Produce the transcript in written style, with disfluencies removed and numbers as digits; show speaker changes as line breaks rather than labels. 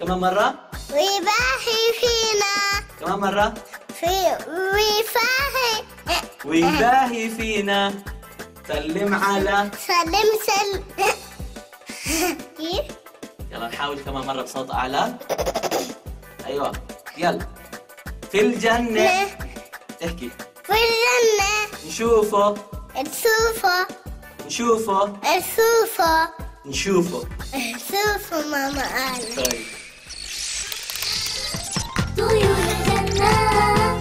كمان مرة.
ويباهي فينا.
كمان مرة. ويباهي فينا. سلم على.
سلم. كيف؟
يلا نحاول كمان مرة بصوت أعلى. أيوة يلا. في الجنة. احكي.
في الجنة.
نشوفه.
نشوفه ماما قالت.
طيب.
طيور الجنة